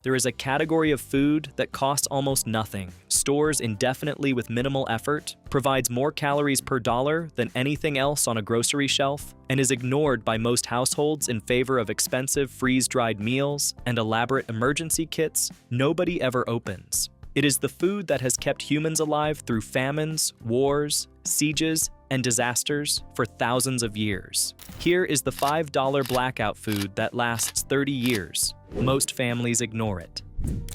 There is a category of food that costs almost nothing, stores indefinitely with minimal effort, provides more calories per dollar than anything else on a grocery shelf, and is ignored by most households in favor of expensive freeze-dried meals and elaborate emergency kits nobody ever opens. It is the food that has kept humans alive through famines, wars, sieges, and disasters for thousands of years. Here is the $5 blackout food that lasts 30 years. Most families ignore it.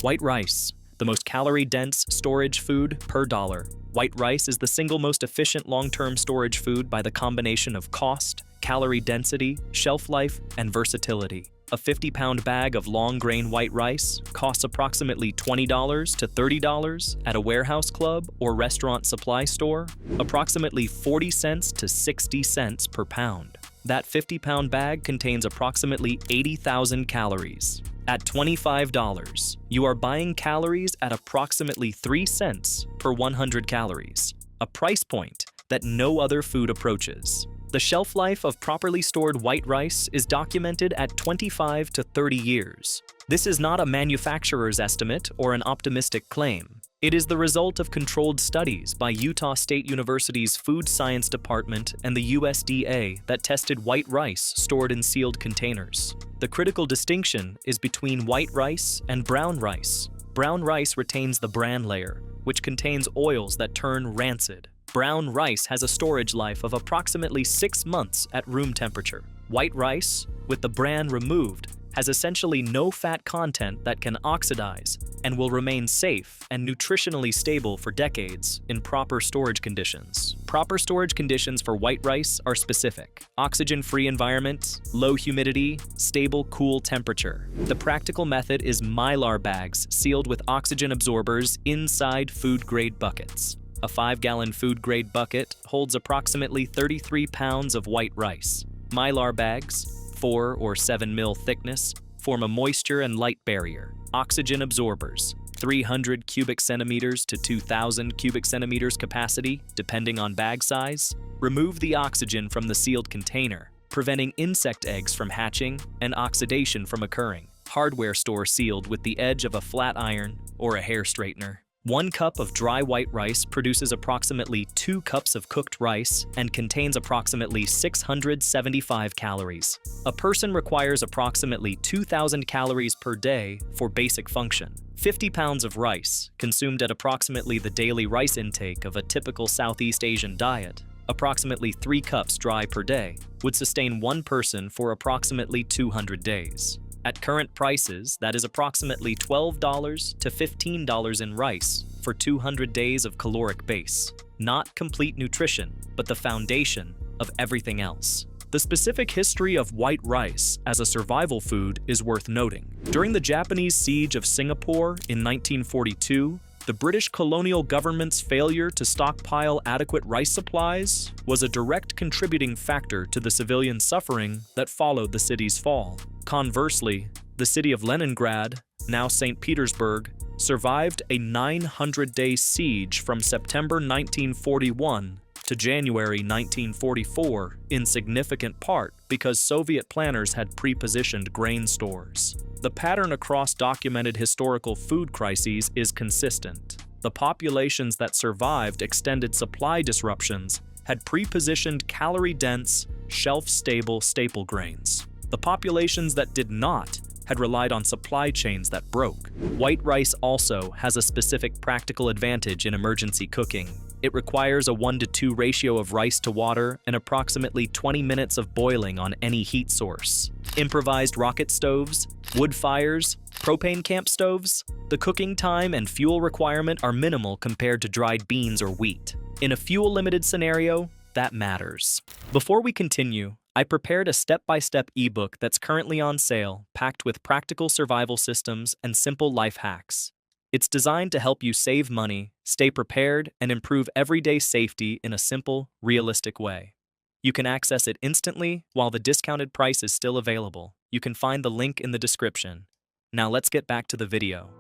White rice, the most calorie-dense storage food per dollar. White rice is the single most efficient long-term storage food by the combination of cost, calorie density, shelf life, and versatility. A 50-pound bag of long-grain white rice costs approximately $20 to $30 at a warehouse club or restaurant supply store, approximately 40 cents to 60 cents per pound. That 50-pound bag contains approximately 80,000 calories. At $25, you are buying calories at approximately 3 cents per 100 calories, a price point that no other food approaches. The shelf life of properly stored white rice is documented at 25 to 30 years. This is not a manufacturer's estimate or an optimistic claim. It is the result of controlled studies by Utah State University's Food Science Department and the USDA that tested white rice stored in sealed containers. The critical distinction is between white rice and brown rice. Brown rice retains the bran layer, which contains oils that turn rancid. Brown rice has a storage life of approximately 6 months at room temperature. White rice, with the bran removed, has essentially no fat content that can oxidize and will remain safe and nutritionally stable for decades in proper storage conditions. Proper storage conditions for white rice are specific: oxygen-free environment, low humidity, stable, cool temperature. The practical method is Mylar bags sealed with oxygen absorbers inside food-grade buckets. A 5-gallon food-grade bucket holds approximately 33 pounds of white rice. Mylar bags, 4 or 7 mil thickness, form a moisture and light barrier. Oxygen absorbers, 300 cubic centimeters to 2,000 cubic centimeters capacity, depending on bag size, remove the oxygen from the sealed container, preventing insect eggs from hatching and oxidation from occurring. Hardware store sealed with the edge of a flat iron or a hair straightener. 1 cup of dry white rice produces approximately 2 cups of cooked rice and contains approximately 675 calories. A person requires approximately 2,000 calories per day for basic function. 50 pounds of rice, consumed at approximately the daily rice intake of a typical Southeast Asian diet, approximately 3 cups dry per day, would sustain one person for approximately 200 days. At current prices, that is approximately $12 to $15 in rice for 200 days of caloric base. Not complete nutrition, but the foundation of everything else. The specific history of white rice as a survival food is worth noting. During the Japanese siege of Singapore in 1942, the British colonial government's failure to stockpile adequate rice supplies was a direct contributing factor to the civilian suffering that followed the city's fall. Conversely, the city of Leningrad, now St. Petersburg, survived a 900-day siege from September 1941 to January 1944, in significant part because Soviet planners had pre-positioned grain stores. The pattern across documented historical food crises is consistent. The populations that survived extended supply disruptions had pre-positioned calorie-dense, shelf-stable staple grains. The populations that did not had relied on supply chains that broke. White rice also has a specific practical advantage in emergency cooking. It requires a 1:2 ratio of rice to water and approximately 20 minutes of boiling on any heat source. Improvised rocket stoves, wood fires, propane camp stoves, the cooking time and fuel requirement are minimal compared to dried beans or wheat. In a fuel-limited scenario, that matters. Before we continue, I prepared a step-by-step ebook that's currently on sale, packed with practical survival systems and simple life hacks. It's designed to help you save money, stay prepared, and improve everyday safety in a simple, realistic way. You can access it instantly while the discounted price is still available. You can find the link in the description. Now let's get back to the video.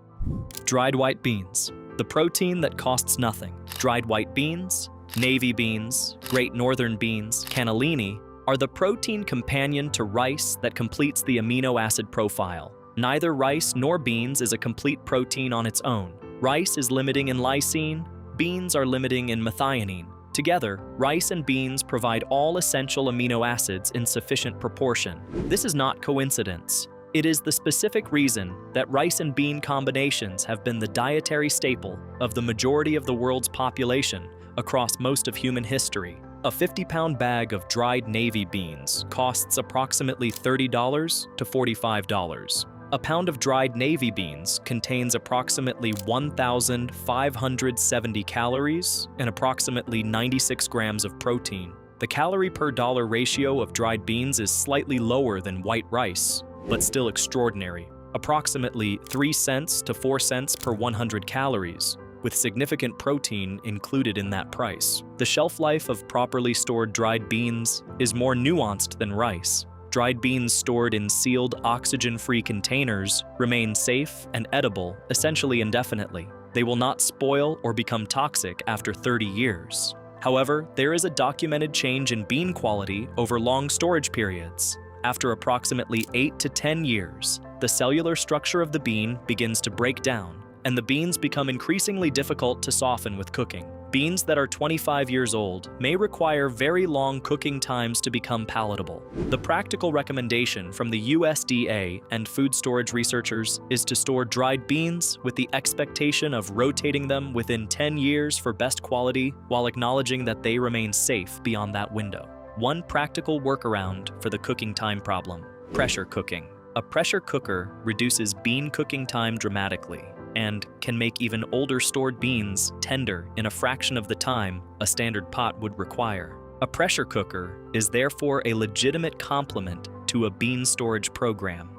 Dried white beans, the protein that costs nothing. Dried white beans, navy beans, great northern beans, cannellini, are the protein companion to rice that completes the amino acid profile. Neither rice nor beans is a complete protein on its own. Rice is limiting in lysine, beans are limiting in methionine. Together, rice and beans provide all essential amino acids in sufficient proportion. This is not coincidence. It is the specific reason that rice and bean combinations have been the dietary staple of the majority of the world's population across most of human history. A 50-pound bag of dried navy beans costs approximately $30 to $45. A pound of dried navy beans contains approximately 1,570 calories and approximately 96 grams of protein. The calorie per dollar ratio of dried beans is slightly lower than white rice, but still extraordinary, approximately 3 cents to 4 cents per 100 calories, with significant protein included in that price. The shelf life of properly stored dried beans is more nuanced than rice. Dried beans stored in sealed, oxygen-free containers remain safe and edible essentially indefinitely. They will not spoil or become toxic after 30 years. However, there is a documented change in bean quality over long storage periods. After approximately 8 to 10 years, the cellular structure of the bean begins to break down, and the beans become increasingly difficult to soften with cooking. Beans that are 25 years old may require very long cooking times to become palatable. The practical recommendation from the USDA and food storage researchers is to store dried beans with the expectation of rotating them within 10 years for best quality while acknowledging that they remain safe beyond that window. One practical workaround for the cooking time problem: pressure cooking. A pressure cooker reduces bean cooking time dramatically and can make even older stored beans tender in a fraction of the time a standard pot would require. A pressure cooker is therefore a legitimate complement to a bean storage program.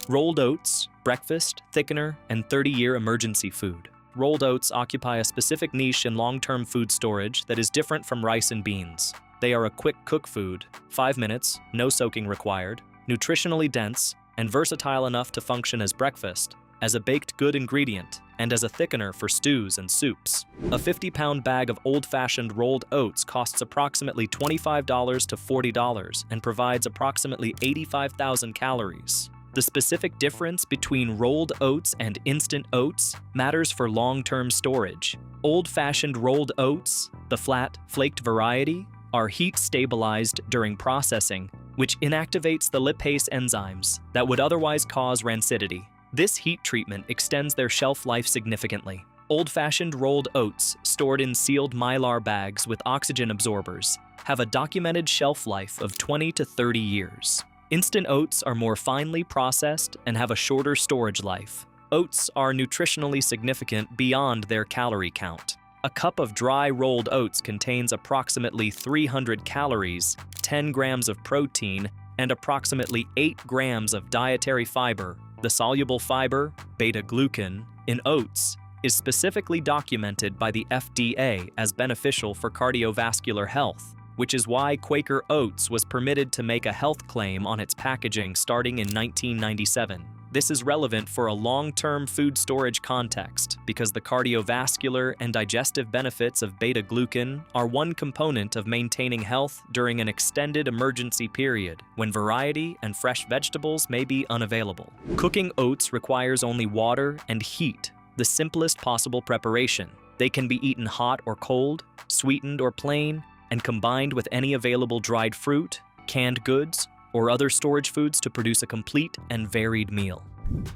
Rolled oats, breakfast, thickener, and 30-year emergency food. Rolled oats occupy a specific niche in long-term food storage that is different from rice and beans. They are a quick cook food, 5 minutes, no soaking required, nutritionally dense, and versatile enough to function as breakfast, as a baked good ingredient, and as a thickener for stews and soups. A 50-pound bag of old-fashioned rolled oats costs approximately $25 to $40 and provides approximately 85,000 calories. The specific difference between rolled oats and instant oats matters for long-term storage. Old-fashioned rolled oats, the flat, flaked variety, are heat-stabilized during processing, which inactivates the lipase enzymes that would otherwise cause rancidity. This heat treatment extends their shelf life significantly. Old-fashioned rolled oats stored in sealed mylar bags with oxygen absorbers have a documented shelf life of 20 to 30 years. Instant oats are more finely processed and have a shorter storage life. Oats are nutritionally significant beyond their calorie count. A cup of dry rolled oats contains approximately 300 calories, 10 grams of protein, and approximately 8 grams of dietary fiber. The soluble fiber, beta-glucan, in oats is specifically documented by the FDA as beneficial for cardiovascular health, which is why Quaker Oats was permitted to make a health claim on its packaging starting in 1997. This is relevant for a long-term food storage context because the cardiovascular and digestive benefits of beta-glucan are one component of maintaining health during an extended emergency period when variety and fresh vegetables may be unavailable. Cooking oats requires only water and heat, the simplest possible preparation. They can be eaten hot or cold, sweetened or plain, and combined with any available dried fruit, canned goods, or other storage foods to produce a complete and varied meal.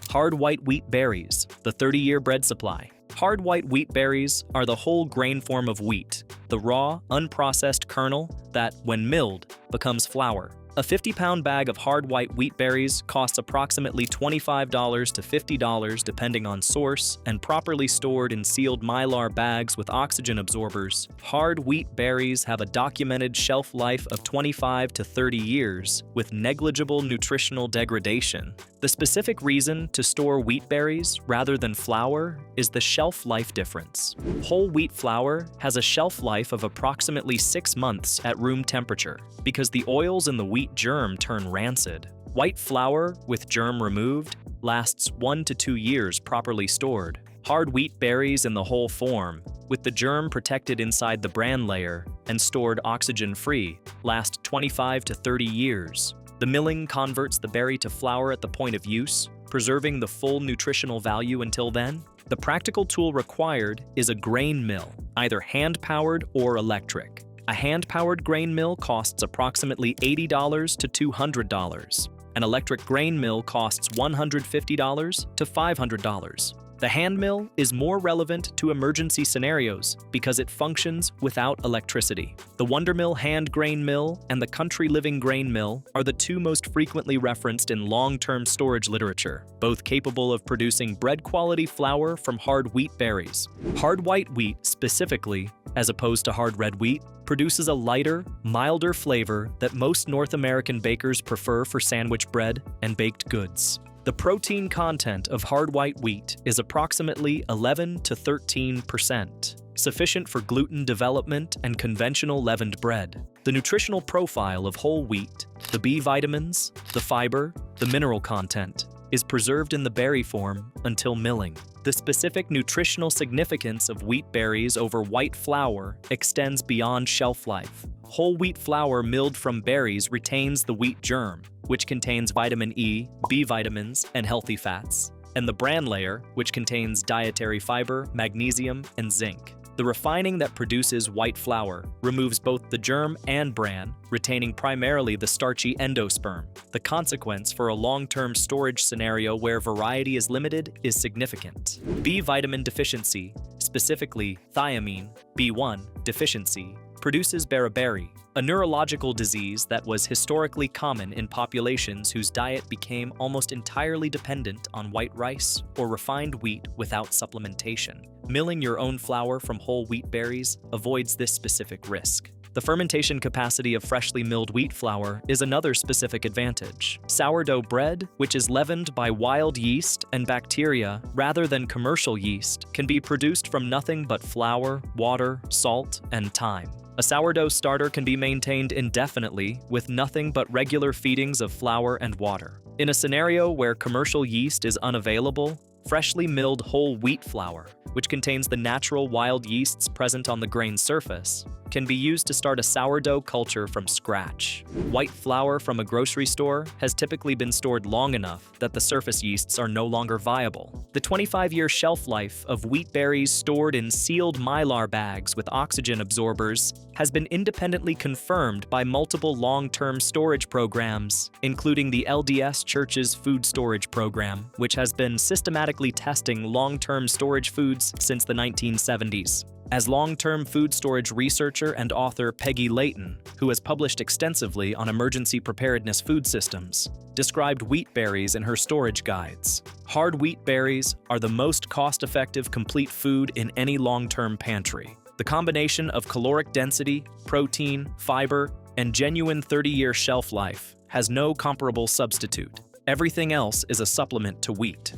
Hard white wheat berries, the 30-year bread supply. Hard white wheat berries are the whole grain form of wheat, the raw, unprocessed kernel that, when milled, becomes flour. A 50-pound bag of hard white wheat berries costs approximately $25 to $50 depending on source, and properly stored in sealed mylar bags with oxygen absorbers, hard wheat berries have a documented shelf life of 25 to 30 years with negligible nutritional degradation. The specific reason to store wheat berries rather than flour is the shelf life difference. Whole wheat flour has a shelf life of approximately 6 months at room temperature because the oils in the wheat germ turn rancid. White flour, with germ removed, lasts 1 to 2 years properly stored. Hard wheat berries in the whole form, with the germ protected inside the bran layer and stored oxygen-free, last 25 to 30 years. The milling converts the berry to flour at the point of use, preserving the full nutritional value until then. The practical tool required is a grain mill, either hand-powered or electric. A hand-powered grain mill costs approximately $80 to $200. An electric grain mill costs $150 to $500. The hand mill is more relevant to emergency scenarios because it functions without electricity. The Wondermill hand grain mill and the Country Living grain mill are the two most frequently referenced in long-term storage literature, both capable of producing bread-quality flour from hard wheat berries. Hard white wheat, specifically, as opposed to hard red wheat, produces a lighter, milder flavor that most North American bakers prefer for sandwich bread and baked goods. The protein content of hard white wheat is approximately 11 to 13%, sufficient for gluten development and conventional leavened bread. The nutritional profile of whole wheat, the B vitamins, the fiber, the mineral content, is preserved in the berry form until milling. The specific nutritional significance of wheat berries over white flour extends beyond shelf life. Whole wheat flour milled from berries retains the wheat germ, which contains vitamin E, B vitamins, and healthy fats, and the bran layer, which contains dietary fiber, magnesium, and zinc. The refining that produces white flour removes both the germ and bran, retaining primarily the starchy endosperm. The consequence for a long-term storage scenario where variety is limited is significant. B vitamin deficiency, specifically thiamine B1 deficiency, produces beriberi, a neurological disease that was historically common in populations whose diet became almost entirely dependent on white rice or refined wheat without supplementation. Milling your own flour from whole wheat berries avoids this specific risk. The fermentation capacity of freshly milled wheat flour is another specific advantage. Sourdough bread, which is leavened by wild yeast and bacteria rather than commercial yeast, can be produced from nothing but flour, water, salt, and thyme. A sourdough starter can be maintained indefinitely with nothing but regular feedings of flour and water. In a scenario where commercial yeast is unavailable, freshly milled whole wheat flour, which contains the natural wild yeasts present on the grain surface, can be used to start a sourdough culture from scratch. White flour from a grocery store has typically been stored long enough that the surface yeasts are no longer viable. The 25-year shelf life of wheat berries stored in sealed mylar bags with oxygen absorbers has been independently confirmed by multiple long-term storage programs, including the LDS Church's Food Storage Program, which has been systematically testing long-term storage foods since the 1970s. As long-term food storage researcher and author Peggy Layton, who has published extensively on emergency preparedness food systems, described wheat berries in her storage guides. Hard wheat berries are the most cost-effective complete food in any long-term pantry. The combination of caloric density, protein, fiber, and genuine 30-year shelf life has no comparable substitute. Everything else is a supplement to wheat.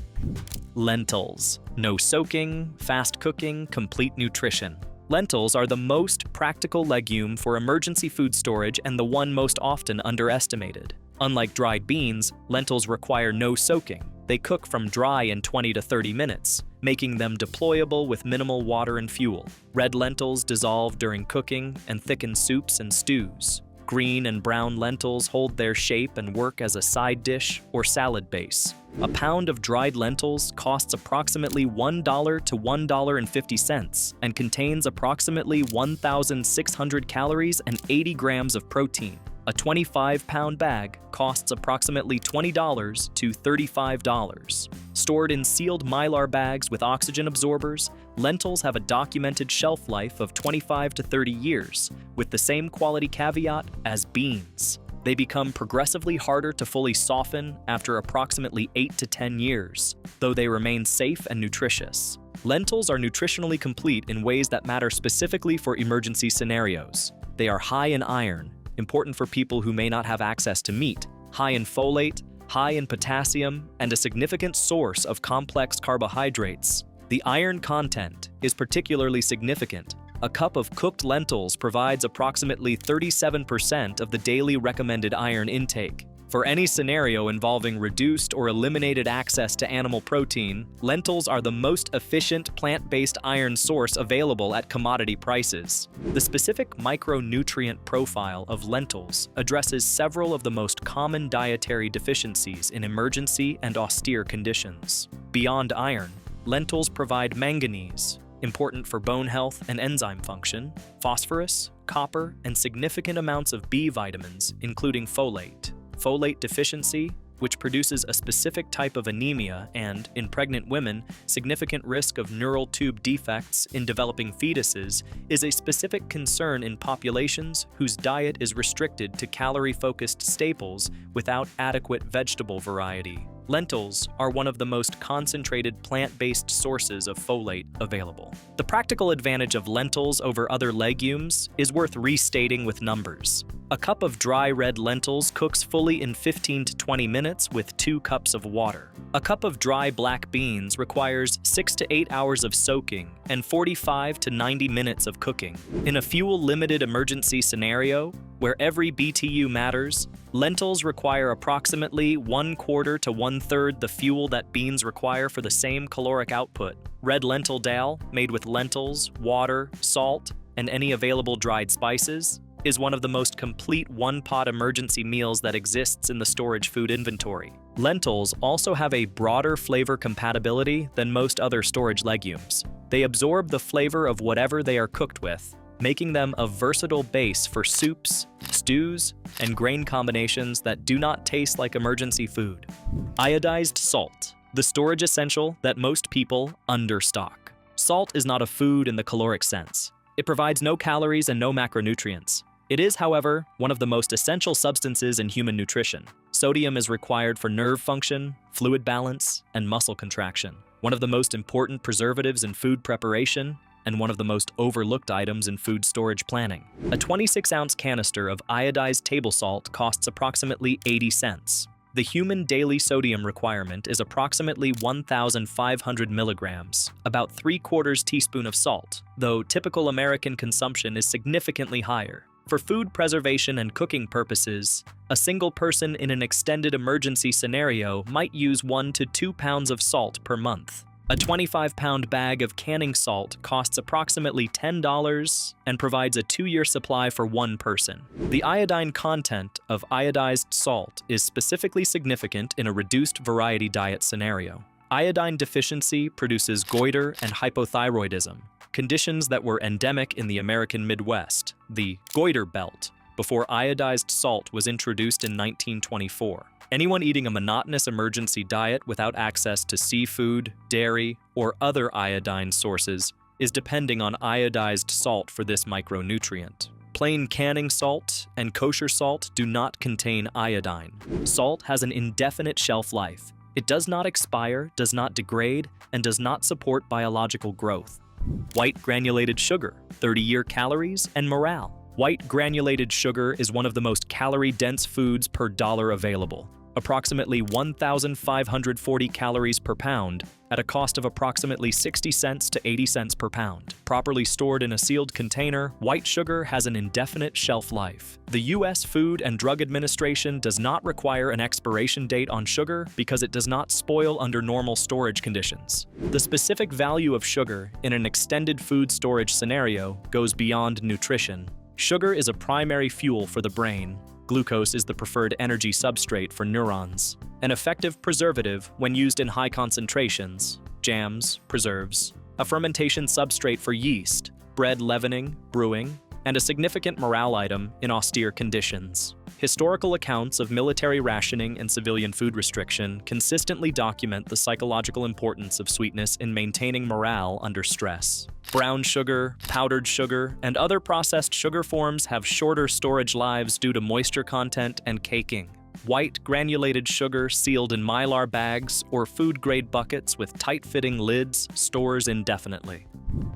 Lentils. No soaking, fast cooking, complete nutrition. Lentils are the most practical legume for emergency food storage and the one most often underestimated. Unlike dried beans, lentils require no soaking. They cook from dry in 20 to 30 minutes, making them deployable with minimal water and fuel. Red lentils dissolve during cooking and thicken soups and stews. Green and brown lentils hold their shape and work as a side dish or salad base. A pound of dried lentils costs approximately $1 to $1.50 and contains approximately 1,600 calories and 80 grams of protein. A 25-pound bag costs approximately $20 to $35. Stored in sealed mylar bags with oxygen absorbers, lentils have a documented shelf life of 25 to 30 years, with the same quality caveat as beans. They become progressively harder to fully soften after approximately 8 to 10 years, though they remain safe and nutritious. Lentils are nutritionally complete in ways that matter specifically for emergency scenarios. They are high in iron, important for people who may not have access to meat, high in folate, high in potassium, and a significant source of complex carbohydrates. The iron content is particularly significant. A cup of cooked lentils provides approximately 37% of the daily recommended iron intake. For any scenario involving reduced or eliminated access to animal protein, lentils are the most efficient plant-based iron source available at commodity prices. The specific micronutrient profile of lentils addresses several of the most common dietary deficiencies in emergency and austere conditions. Beyond iron, lentils provide manganese, important for bone health and enzyme function, phosphorus, copper, and significant amounts of B vitamins, including folate. Folate deficiency, which produces a specific type of anemia and, in pregnant women, significant risk of neural tube defects in developing fetuses, is a specific concern in populations whose diet is restricted to calorie-focused staples without adequate vegetable variety. Lentils are one of the most concentrated plant-based sources of folate available. The practical advantage of lentils over other legumes is worth restating with numbers. A cup of dry red lentils cooks fully in 15 to 20 minutes with 2 cups of water. A cup of dry black beans requires 6 to 8 hours of soaking and 45 to 90 minutes of cooking. In a fuel-limited emergency scenario, where every BTU matters, lentils require approximately 1/4 to 1/3 the fuel that beans require for the same caloric output. Red lentil dal, made with lentils, water, salt, and any available dried spices, is one of the most complete one-pot emergency meals that exists in the storage food inventory. Lentils also have a broader flavor compatibility than most other storage legumes. They absorb the flavor of whatever they are cooked with, making them a versatile base for soups, stews, and grain combinations that do not taste like emergency food. Iodized salt, the storage essential that most people understock. Salt is not a food in the caloric sense. It provides no calories and no macronutrients. It is, however, one of the most essential substances in human nutrition. Sodium is required for nerve function, fluid balance, and muscle contraction. One of the most important preservatives in food preparation, and one of the most overlooked items in food storage planning. A 26-ounce canister of iodized table salt costs approximately 80 cents. The human daily sodium requirement is approximately 1,500 milligrams, about 3/4 teaspoon of salt, though typical American consumption is significantly higher. For food preservation and cooking purposes, a single person in an extended emergency scenario might use 1 to 2 pounds of salt per month. A 25-pound bag of canning salt costs approximately $10 and provides a 2-year supply for one person. The iodine content of iodized salt is specifically significant in a reduced variety diet scenario. Iodine deficiency produces goiter and hypothyroidism, conditions that were endemic in the American Midwest, the goiter belt, before iodized salt was introduced in 1924. Anyone eating a monotonous emergency diet without access to seafood, dairy, or other iodine sources is depending on iodized salt for this micronutrient. Plain canning salt and kosher salt do not contain iodine. Salt has an indefinite shelf life. It does not expire, does not degrade, and does not support biological growth. White granulated sugar, 30-year calories, and morale. White granulated sugar is one of the most calorie-dense foods per dollar available, approximately 1,540 calories per pound, at a cost of approximately 60 cents to 80 cents per pound. Properly stored in a sealed container, white sugar has an indefinite shelf life. The U.S. Food and Drug Administration does not require an expiration date on sugar because it does not spoil under normal storage conditions. The specific value of sugar in an extended food storage scenario goes beyond nutrition. Sugar is a primary fuel for the brain. Glucose is the preferred energy substrate for neurons. An effective preservative when used in high concentrations, jams, preserves, a fermentation substrate for yeast, bread leavening, brewing, and a significant morale item in austere conditions. Historical accounts of military rationing and civilian food restriction consistently document the psychological importance of sweetness in maintaining morale under stress. Brown sugar, powdered sugar, and other processed sugar forms have shorter storage lives due to moisture content and caking. White granulated sugar sealed in mylar bags or food-grade buckets with tight-fitting lids stores indefinitely.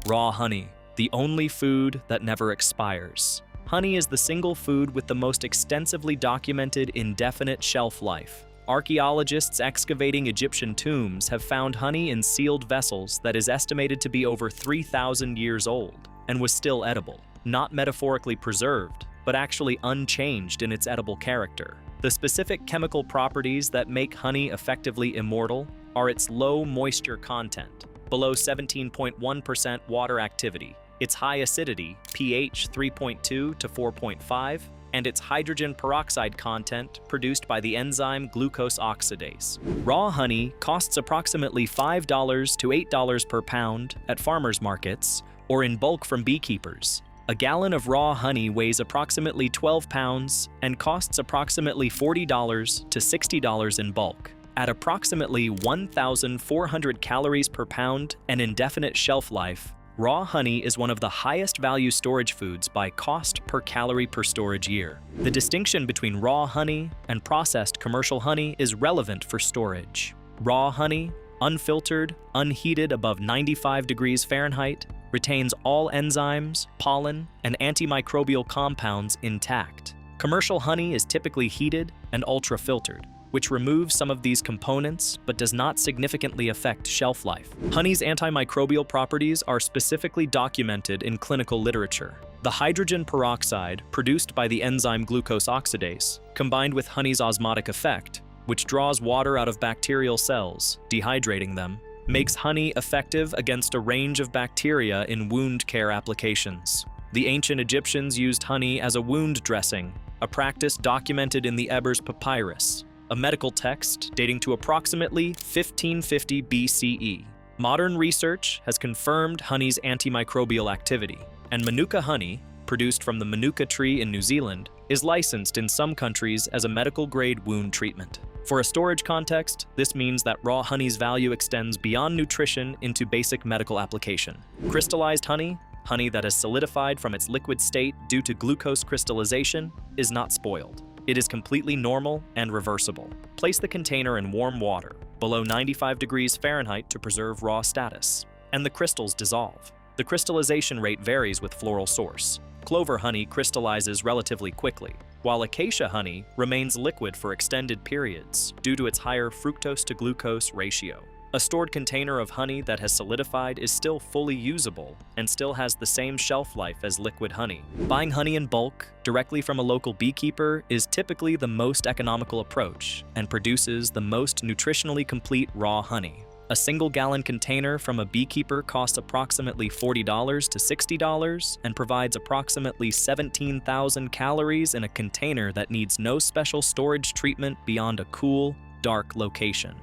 Raw honey, the only food that never expires. Honey is the single food with the most extensively documented indefinite shelf life. Archaeologists excavating Egyptian tombs have found honey in sealed vessels that is estimated to be over 3,000 years old and was still edible, not metaphorically preserved, but actually unchanged in its edible character. The specific chemical properties that make honey effectively immortal are its low moisture content, below 17.1% water activity, its high acidity, pH 3.2 to 4.5, and its hydrogen peroxide content produced by the enzyme glucose oxidase. Raw honey costs approximately $5 to $8 per pound at farmers markets or in bulk from beekeepers. A gallon of raw honey weighs approximately 12 pounds and costs approximately $40 to $60 in bulk. At approximately 1,400 calories per pound and indefinite shelf life, raw honey is one of the highest value storage foods by cost per calorie per storage year. The distinction between raw honey and processed commercial honey is relevant for storage. Raw honey, unfiltered, unheated above 95 degrees Fahrenheit, retains all enzymes, pollen, and antimicrobial compounds intact. Commercial honey is typically heated and ultra-filtered, which removes some of these components but does not significantly affect shelf life. Honey's antimicrobial properties are specifically documented in clinical literature. The hydrogen peroxide produced by the enzyme glucose oxidase, combined with honey's osmotic effect, which draws water out of bacterial cells, dehydrating them, makes honey effective against a range of bacteria in wound care applications. The ancient Egyptians used honey as a wound dressing, a practice documented in the Ebers Papyrus, a medical text dating to approximately 1550 BCE. Modern research has confirmed honey's antimicrobial activity, and Manuka honey, produced from the Manuka tree in New Zealand, is licensed in some countries as a medical-grade wound treatment. For a storage context, this means that raw honey's value extends beyond nutrition into basic medical application. Crystallized honey, honey that has solidified from its liquid state due to glucose crystallization, is not spoiled. It is completely normal and reversible. Place the container in warm water, below 95 degrees Fahrenheit to preserve raw status, and the crystals dissolve. The crystallization rate varies with floral source. Clover honey crystallizes relatively quickly, while acacia honey remains liquid for extended periods due to its higher fructose to glucose ratio. A stored container of honey that has solidified is still fully usable and still has the same shelf life as liquid honey. Buying honey in bulk directly from a local beekeeper is typically the most economical approach and produces the most nutritionally complete raw honey. A single-gallon container from a beekeeper costs approximately $40 to $60 and provides approximately 17,000 calories in a container that needs no special storage treatment beyond a cool, dark location.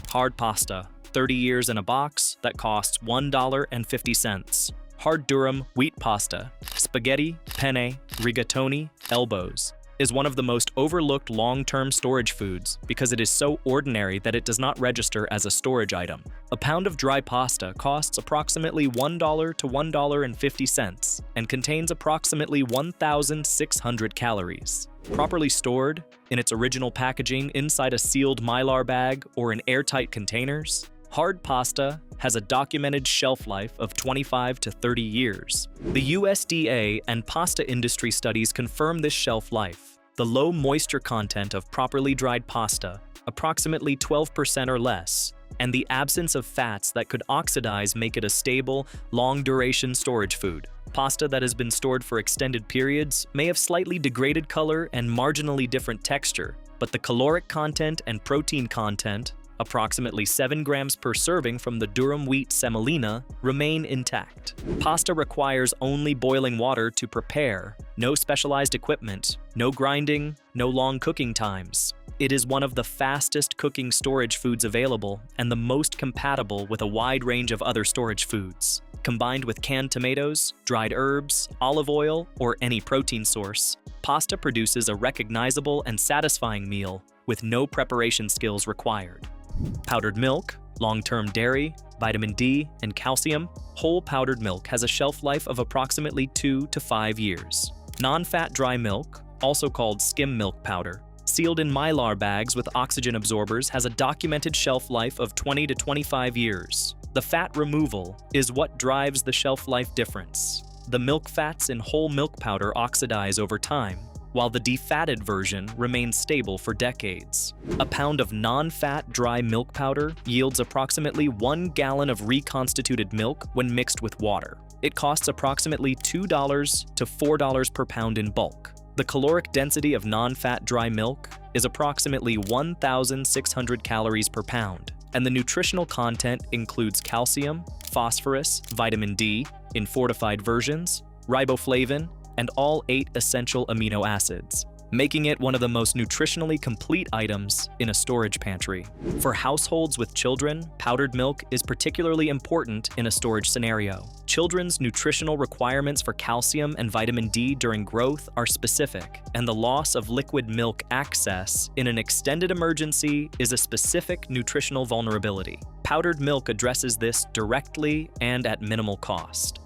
Hard pasta, 30 years in a box, that costs $1.50. Hard durum wheat pasta, spaghetti, penne, rigatoni, elbows, is one of the most overlooked long-term storage foods because it is so ordinary that it does not register as a storage item. A pound of dry pasta costs approximately $1 to $1.50 and contains approximately 1,600 calories. Properly stored, in its original packaging inside a sealed Mylar bag or in airtight containers, hard pasta has a documented shelf life of 25 to 30 years. The USDA and pasta industry studies confirm this shelf life. The low moisture content of properly dried pasta, approximately 12% or less, and the absence of fats that could oxidize make it a stable, long-duration storage food. Pasta that has been stored for extended periods may have slightly degraded color and marginally different texture, but the caloric content and protein content, approximately 7 grams per serving from the durum wheat semolina, remain intact. Pasta requires only boiling water to prepare, no specialized equipment, no grinding, no long cooking times. It is one of the fastest cooking storage foods available and the most compatible with a wide range of other storage foods. Combined with canned tomatoes, dried herbs, olive oil, or any protein source, pasta produces a recognizable and satisfying meal with no preparation skills required. Powdered milk, long-term dairy, vitamin D, and calcium, whole powdered milk has a shelf life of approximately 2 to 5 years. Non-fat dry milk, also called skim milk powder, sealed in Mylar bags with oxygen absorbers, has a documented shelf life of 20 to 25 years. The fat removal is what drives the shelf life difference. The milk fats in whole milk powder oxidize over time, while the defatted version remains stable for decades. A pound of non-fat dry milk powder yields approximately 1 gallon of reconstituted milk when mixed with water. It costs approximately $2 to $4 per pound in bulk. The caloric density of non-fat dry milk is approximately 1,600 calories per pound, and the nutritional content includes calcium, phosphorus, vitamin D in fortified versions, riboflavin, and all 8 essential amino acids, making it one of the most nutritionally complete items in a storage pantry. For households with children, powdered milk is particularly important in a storage scenario. Children's nutritional requirements for calcium and vitamin D during growth are specific, and the loss of liquid milk access in an extended emergency is a specific nutritional vulnerability. Powdered milk addresses this directly and at minimal cost.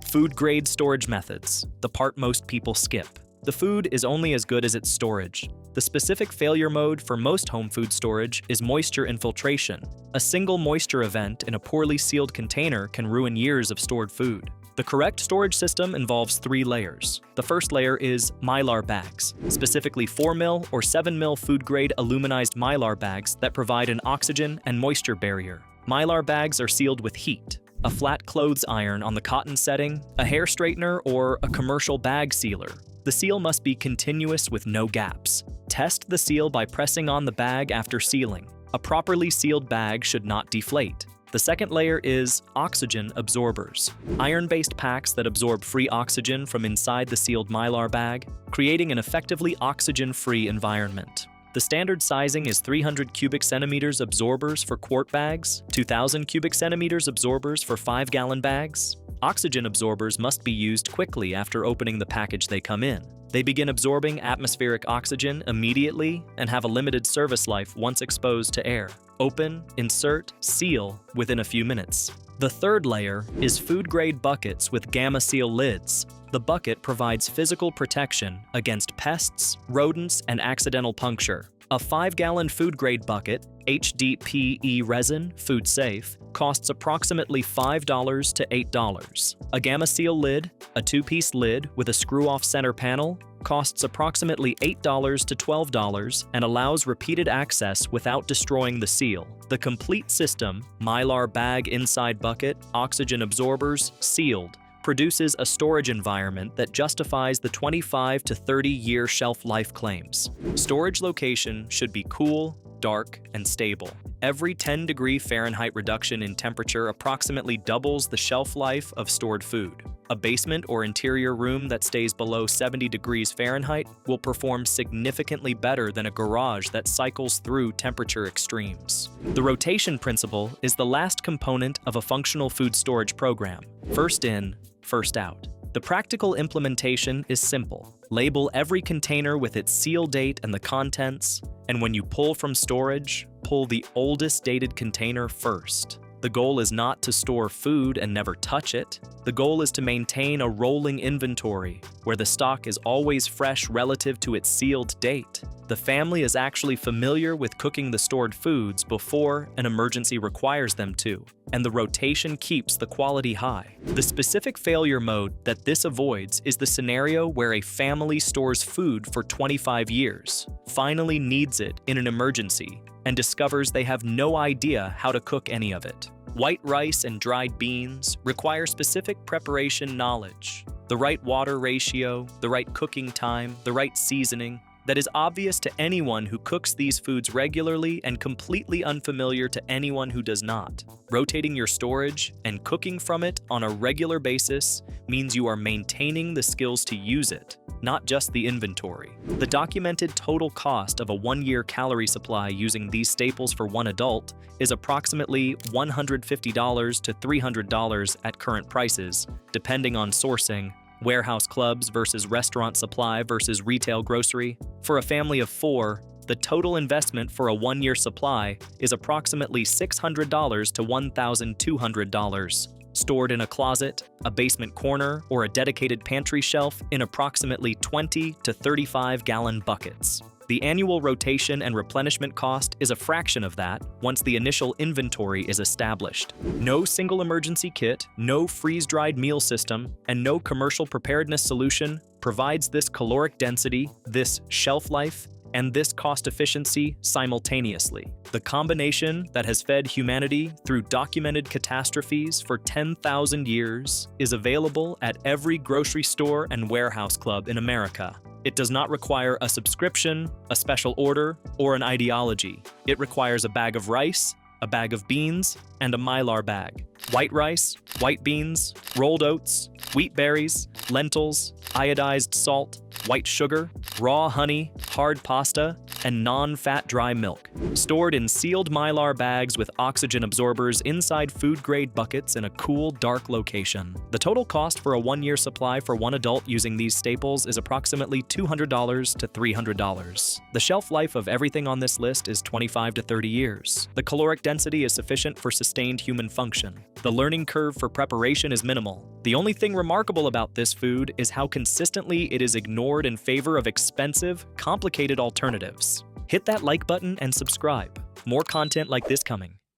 Food-grade storage methods, the part most people skip. The food is only as good as its storage. The specific failure mode for most home food storage is moisture infiltration. A single moisture event in a poorly sealed container can ruin years of stored food. The correct storage system involves 3 layers. The first layer is Mylar bags, specifically 4mm or 7mm food-grade aluminized Mylar bags that provide an oxygen and moisture barrier. Mylar bags are sealed with heat. A flat clothes iron on the cotton setting, a hair straightener, or a commercial bag sealer. The seal must be continuous with no gaps. Test the seal by pressing on the bag after sealing. A properly sealed bag should not deflate. The second layer is oxygen absorbers, iron-based packs that absorb free oxygen from inside the sealed Mylar bag, creating an effectively oxygen-free environment. The standard sizing is 300 cubic centimeters absorbers for quart bags, 2,000 cubic centimeters absorbers for 5-gallon bags. Oxygen absorbers must be used quickly after opening the package they come in. They begin absorbing atmospheric oxygen immediately and have a limited service life once exposed to air. Open, insert, seal within a few minutes. The third layer is food-grade buckets with Gamma Seal lids. The bucket provides physical protection against pests, rodents, and accidental puncture. A 5-gallon food-grade bucket, HDPE resin, food safe, costs approximately $5 to $8. A Gamma Seal lid, a 2-piece lid with a screw-off center panel, costs approximately $8 to $12 and allows repeated access without destroying the seal. The complete system, Mylar bag inside bucket, oxygen absorbers, sealed, produces a storage environment that justifies the 25 to 30-year shelf life claims. Storage location should be cool, dark, and stable. Every 10-degree Fahrenheit reduction in temperature approximately doubles the shelf life of stored food. A basement or interior room that stays below 70 degrees Fahrenheit will perform significantly better than a garage that cycles through temperature extremes. The rotation principle is the last component of a functional food storage program. First in, first out. The practical implementation is simple. Label every container with its seal date and the contents, and when you pull from storage, pull the oldest dated container first. The goal is not to store food and never touch it. The goal is to maintain a rolling inventory where the stock is always fresh relative to its sealed date. The family is actually familiar with cooking the stored foods before an emergency requires them to, and the rotation keeps the quality high. The specific failure mode that this avoids is the scenario where a family stores food for 25 years, finally needs it in an emergency, and discovers they have no idea how to cook any of it. White rice and dried beans require specific preparation knowledge, the right water ratio, the right cooking time, the right seasoning, that is obvious to anyone who cooks these foods regularly and completely unfamiliar to anyone who does not. Rotating your storage and cooking from it on a regular basis means you are maintaining the skills to use it, not just the inventory. The documented total cost of a 1-year calorie supply using these staples for one adult is approximately $150 to $300 at current prices, depending on sourcing, warehouse clubs versus restaurant supply versus retail grocery. For a family of 4, the total investment for a 1-year supply is approximately $600 to $1,200, stored in a closet, a basement corner, or a dedicated pantry shelf in approximately 20 to 35-gallon buckets. The annual rotation and replenishment cost is a fraction of that once the initial inventory is established. No single emergency kit, no freeze-dried meal system, and no commercial preparedness solution provides this caloric density, this shelf life, and this cost efficiency simultaneously. The combination that has fed humanity through documented catastrophes for 10,000 years is available at every grocery store and warehouse club in America. It does not require a subscription, a special order, or an ideology. It requires a bag of rice, a bag of beans, and a Mylar bag. White rice, white beans, rolled oats, wheat berries, lentils, iodized salt, white sugar, raw honey, hard pasta, and non-fat dry milk. Stored in sealed Mylar bags with oxygen absorbers inside food-grade buckets in a cool, dark location. The total cost for a 1-year supply for one adult using these staples is approximately $200 to $300. The shelf life of everything on this list is 25 to 30 years. The caloric density is sufficient for sustained human function. The learning curve for preparation is minimal. The only thing remarkable about this food is how consistently it is ignored in favor of expensive, complicated alternatives. Hit that like button and subscribe. More content like this coming.